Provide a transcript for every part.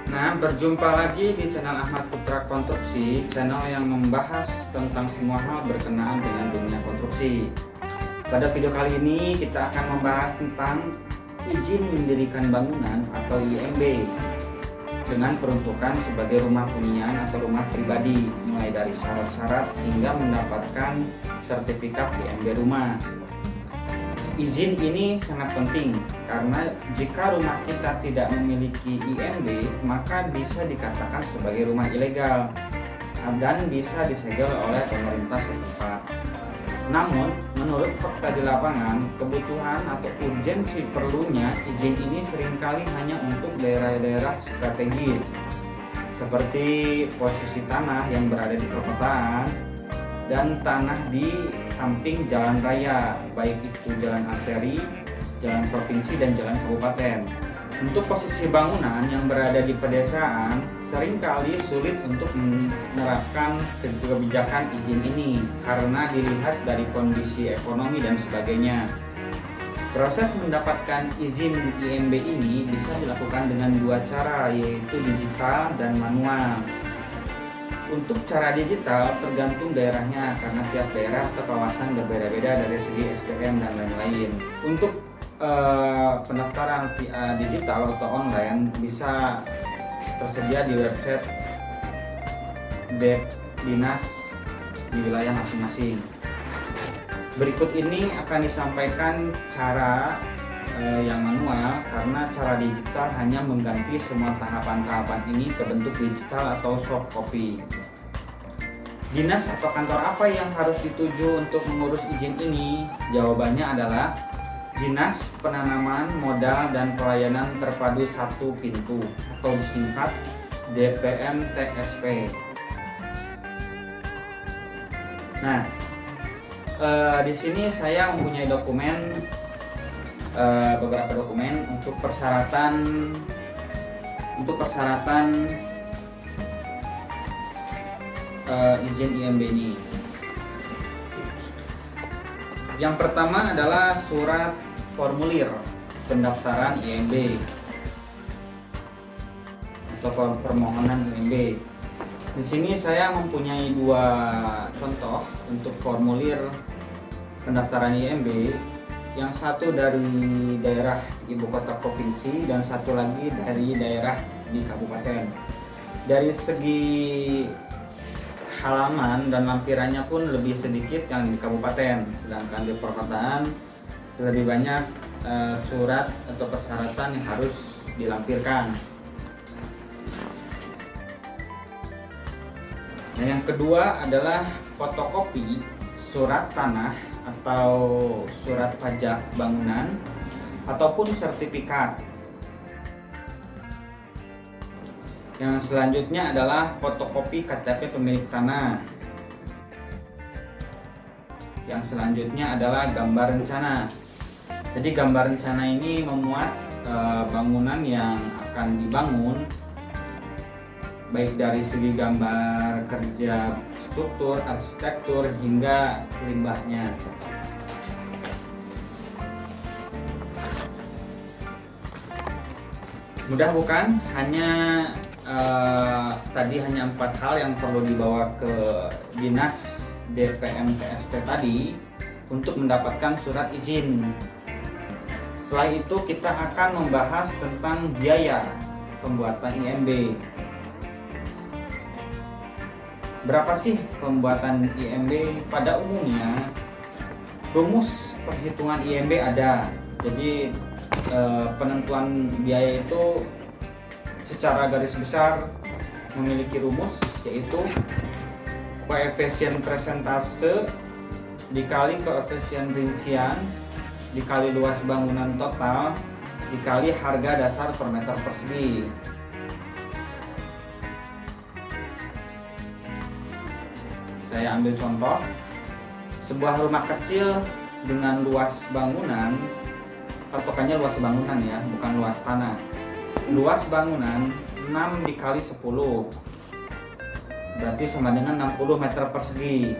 Nah, berjumpa lagi di channel Ahmad Putra Konstruksi, channel yang membahas tentang semua hal berkenaan dengan dunia konstruksi. Pada video kali ini kita akan membahas tentang izin mendirikan bangunan atau IMB dengan peruntukan sebagai rumah hunian atau rumah pribadi, mulai dari syarat-syarat hingga mendapatkan sertifikat IMB rumah. Izin ini sangat penting karena jika rumah kita tidak memiliki IMB, maka bisa dikatakan sebagai rumah ilegal dan bisa disegel oleh pemerintah setempat. Namun, menurut fakta di lapangan, kebutuhan atau urgensi perlunya izin ini seringkali hanya untuk daerah-daerah strategis seperti posisi tanah yang berada di perkotaan dan tanah di samping jalan raya, baik itu jalan arteri, jalan provinsi, dan jalan kabupaten. Untuk posisi bangunan yang berada di pedesaan, seringkali sulit untuk menerapkan kebijakan izin ini karena dilihat dari kondisi ekonomi dan sebagainya. Proses mendapatkan izin IMB ini bisa dilakukan dengan dua cara, yaitu digital dan manual. Untuk cara digital tergantung daerahnya karena tiap daerah atau kawasan berbeda-beda dari segi SDM dan lain-lain. Untuk pendaftaran via digital atau online bisa tersedia di website dinas di wilayah masing-masing. Berikut ini akan disampaikan cara yang manual karena cara digital hanya mengganti semua tahapan-tahapan ini ke bentuk digital atau soft copy. Dinas atau kantor apa yang harus dituju untuk mengurus izin ini? Jawabannya adalah Dinas Penanaman Modal dan Pelayanan Terpadu Satu Pintu atau disingkat DPMTSP. Nah, di sini saya mempunyai dokumen, beberapa dokumen untuk persyaratan izin IMB ini. Yang pertama adalah surat formulir pendaftaran IMB atau permohonan IMB. Di sini saya mempunyai dua contoh untuk formulir pendaftaran IMB. Yang satu dari daerah ibu kota provinsi dan satu lagi dari daerah di kabupaten. Dari segi halaman dan lampirannya pun lebih sedikit yang di kabupaten, sedangkan di perkotaan lebih banyak surat atau persyaratan yang harus dilampirkan. Nah, yang kedua adalah fotokopi surat tanah atau surat pajak bangunan ataupun sertifikat. Yang selanjutnya adalah fotokopi KTP pemilik tanah. Yang selanjutnya adalah gambar rencana. Jadi gambar rencana ini memuat bangunan yang akan dibangun, baik dari segi gambar kerja struktur, arsitektur, hingga limbahnya. Mudah bukan? Tadi hanya 4 hal yang perlu dibawa ke dinas DPMTSP tadi untuk mendapatkan surat izin. Setelah itu kita akan membahas tentang biaya pembuatan IMB. Berapa sih pembuatan IMB? Pada umumnya rumus perhitungan IMB ada. Jadi penentuan biaya itu secara garis besar memiliki rumus, yaitu koefisien persentase dikali koefisien rincian dikali luas bangunan total dikali harga dasar per meter persegi. Saya ambil contoh sebuah rumah kecil dengan luas bangunan, patokannya luas bangunan ya, bukan luas tanah. Luas bangunan 6 dikali 10 berarti sama dengan 60 meter persegi.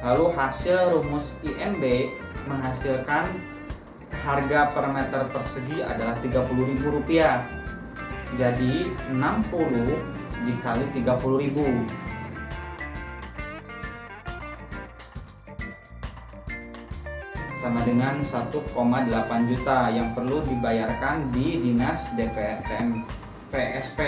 Lalu hasil rumus IMB menghasilkan harga per meter persegi adalah Rp30.000. Jadi 60 dikali 30.000 sama dengan 1,8 juta yang perlu dibayarkan di Dinas DPTM PSP.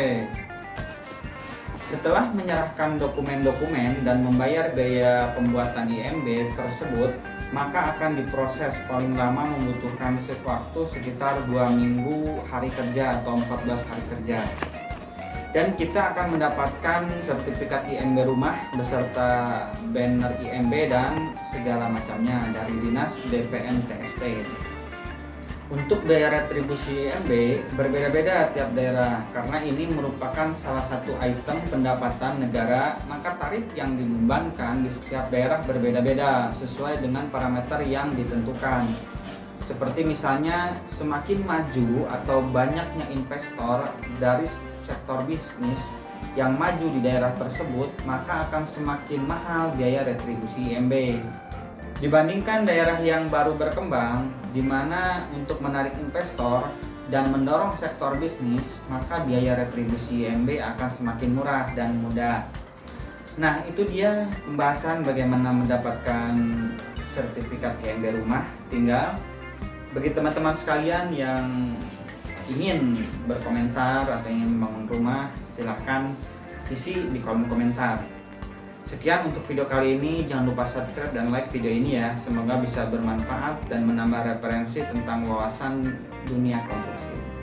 Setelah menyerahkan dokumen-dokumen dan membayar biaya pembuatan IMB tersebut, maka akan diproses, paling lama membutuhkan waktu sekitar 2 minggu hari kerja atau 14 hari kerja. Dan kita akan mendapatkan sertifikat IMB rumah beserta banner IMB dan segala macamnya dari Dinas DPM TSP. Untuk biaya retribusi IMB berbeda-beda tiap daerah karena ini merupakan salah satu item pendapatan negara, maka tarif yang dibebankan di setiap daerah berbeda-beda sesuai dengan parameter yang ditentukan. Seperti misalnya semakin maju atau banyaknya investor dari sektor bisnis yang maju di daerah tersebut, maka akan semakin mahal biaya retribusi IMB. Dibandingkan daerah yang baru berkembang, di mana untuk menarik investor dan mendorong sektor bisnis, maka biaya retribusi IMB akan semakin murah dan mudah. Nah, itu dia pembahasan bagaimana mendapatkan sertifikat IMB rumah. Tinggal bagi teman-teman sekalian yang ingin berkomentar atau ingin membangun rumah, silahkan isi di kolom komentar. Sekian untuk video kali ini, jangan lupa subscribe dan like video ini ya. Semoga bisa bermanfaat dan menambah referensi tentang wawasan dunia konstruksi.